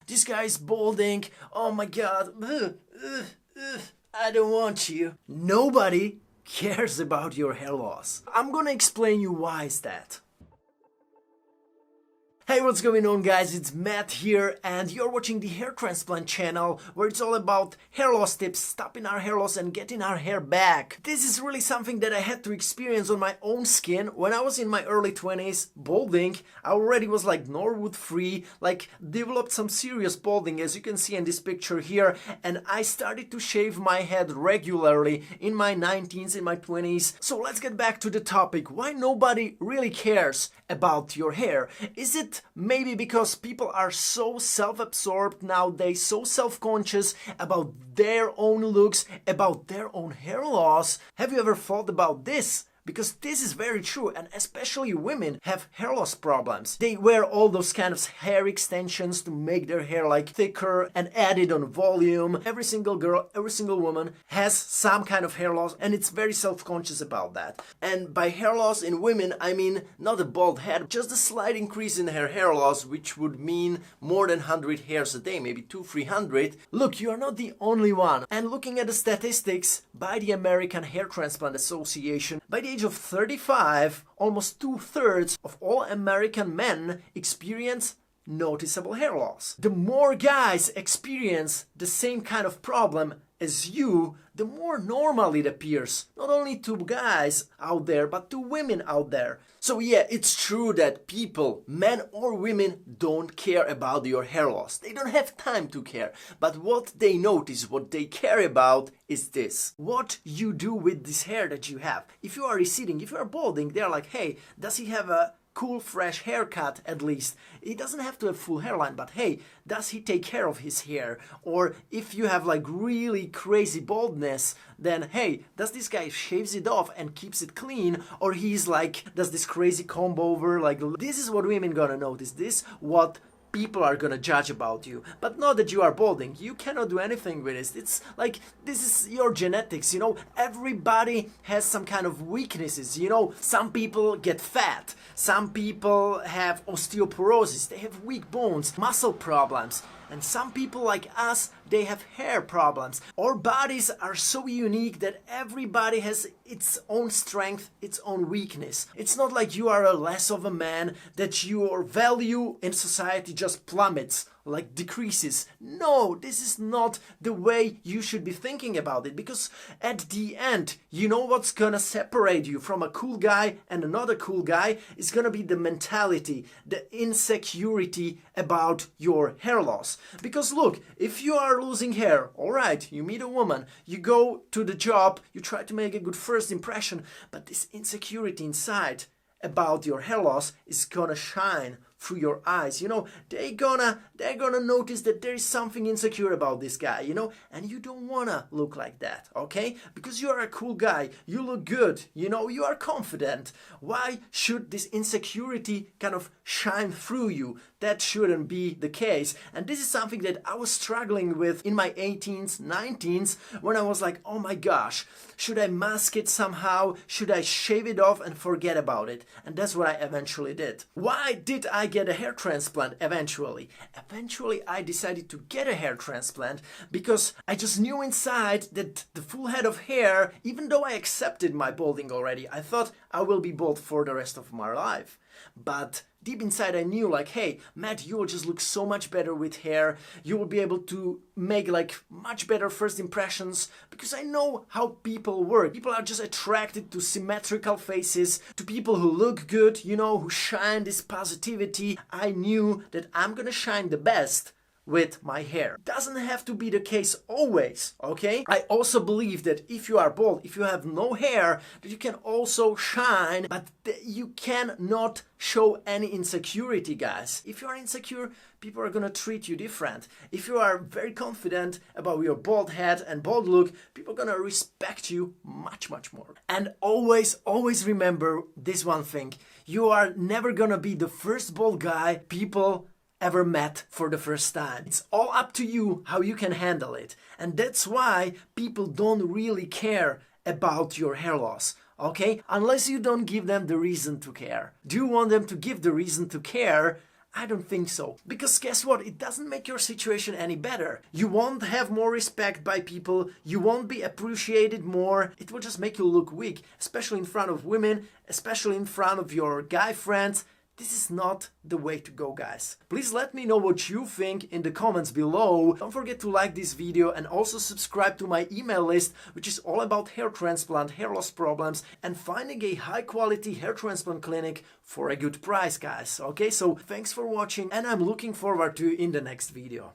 this guy is balding, oh my god, I don't want you. Nobody cares about your hair loss. I'm gonna explain you why is that. Hey, what's going on guys, it's Matt here and you're watching the Hair Transplant channel where it's all about hair loss tips, stopping our hair loss and getting our hair back. This is really something that I had to experience on my own skin when I was in my early 20s, balding. I already was like Norwood free, like developed some serious balding as you can see in this picture here, and I started to shave my head regularly in my 19s, in my 20s. So let's get back to the topic, why nobody really cares about your hair. Is it maybe because people are so self-absorbed nowadays, so self-conscious about their own looks, about their own hair loss? Have you ever thought about this? Because this is very true, and especially women have hair loss problems. They wear all those kind of hair extensions to make their hair like thicker and add it on volume. Every single girl, every single woman has some kind of hair loss and it's very self-conscious about that. And by hair loss in women, I mean not a bald head, just a slight increase in her hair loss, which would mean more than 100 hairs a day, maybe 200-300. Look, you are not the only one. And looking at the statistics by the American Hair Transplant Association, by the age of 35, almost 2/3 of all American men experience noticeable hair loss. The more guys experience the same kind of problem as you, the more normal it appears, not only to guys out there, but to women out there. So yeah, it's true that people, men or women, don't care about your hair loss. They don't have time to care. But what they notice, what they care about is this. What you do with this hair that you have. If you are receding, if you are balding, they're like, hey, does he have a cool fresh haircut at least? He doesn't have to have full hairline, but hey, does he take care of his hair? Or if you have like really crazy baldness, then hey, does this guy shaves it off and keeps it clean? Or he's like, does this crazy comb over? Like, this is what women gonna notice. This what people are gonna judge about you, but not that you are balding. You cannot do anything with this. It's like, this is your genetics, you know. Everybody has some kind of weaknesses, you know. Some people get fat, some people have osteoporosis, they have weak bones, muscle problems, and some people like us, they have hair problems. Our bodies are so unique that everybody has its own strength, its own weakness. It's not like you are a less of a man, that your value in society just plummets, like decreases. No, this is not the way you should be thinking about it, because at the end, you know what's gonna separate you from a cool guy and another cool guy is gonna be the mentality, the insecurity about your hair loss. Because look, if you are losing hair, alright, you meet a woman, you go to the job, you try to make a good first impression, but this insecurity inside about your hair loss is gonna shine through your eyes. You know, they're gonna notice that there is something insecure about this guy, you know, and you don't wanna look like that, okay? Because you are a cool guy, you look good, you know, you are confident. Why should this insecurity kind of shine through you? That shouldn't be the case. And this is something that I was struggling with in my 18s, 19s, when I was like, oh my gosh, should I mask it somehow? Should I shave it off and forget about it? And that's what I eventually did. Why did I get a hair transplant eventually? Eventually I decided to get a hair transplant because I just knew inside that the full head of hair, even though I accepted my balding already, I thought I will be bald for the rest of my life. But deep inside I knew like, hey, Matt, you will just look so much better with hair. You will be able to make like much better first impressions, because I know how people work. People are just attracted to symmetrical faces, to people who look good, you know, who shine this positivity. I knew that I'm gonna shine the best with my hair. Doesn't have to be the case always, okay? I also believe that if you are bald, if you have no hair, that you can also shine, but you cannot show any insecurity, guys. If you are insecure, people are gonna treat you different. If you are very confident about your bald head and bald look, people are gonna respect you much, much more. And always remember this one thing. You are never gonna be the first bald guy people ever met for the first time. It's all up to you how you can handle it. And that's why people don't really care about your hair loss, okay? Unless you don't give them the reason to care. Do you want them to give the reason to care? I don't think so. Because guess what? It doesn't make your situation any better. You won't have more respect by people. You won't be appreciated more. It will just make you look weak, especially in front of women, especially in front of your guy friends. This is not the way to go, guys. Please let me know what you think in the comments below. Don't forget to like this video and also subscribe to my email list, which is all about hair transplant, hair loss problems, and finding a high quality hair transplant clinic for a good price, guys. Okay, so thanks for watching, and I'm looking forward to you in the next video.